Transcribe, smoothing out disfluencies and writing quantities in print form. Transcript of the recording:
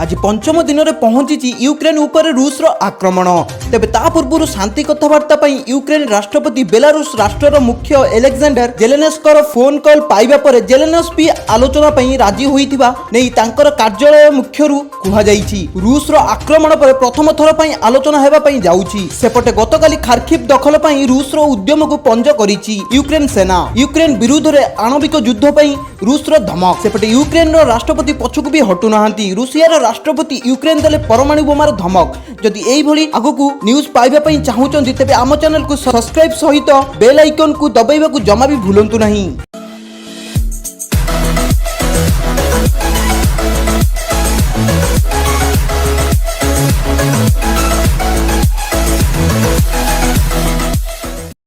आज पंचम दिन में पहुंची यूक्रेन उपर रूस आक्रमण। तेबे ता पूर्व शांति कथबार्ता पई यूक्रेन राष्ट्रपति बेलारूस राष्ट्र मुख्य एलेक्जेंडर जेलेनस्कर फोन कॉल पाइबा पर जेलेनस्की आलोचना पई राजी होइथिबा नै तांकर कार्यालय मुख्यरू कुहा जाईछि। रूस आक्रमण पर प्रथम थर पई आलोचना हेबा पई जाउछि। सेपटे गतकाली खार्किव दखल पई रूस उद्यम को पंज करिछि यूक्रेन सेना। यूक्रेन विरुद्ध रे आणविक युद्ध पई रूस धमक। सेपटे यूक्रेन राष्ट्रपति पछकु भी हटु नाहंती। रूसियार राष्ट्रपति यूक्रेन देले परमाणु बोमार धमक। जदि एई भली आगुकू न्यूज पाइबा पई चाहुचंती तेबे आम चैनल को सब्सक्राइब सहित बेल आइकन को दबाइबा को जमा भी भूलंतु नहीं।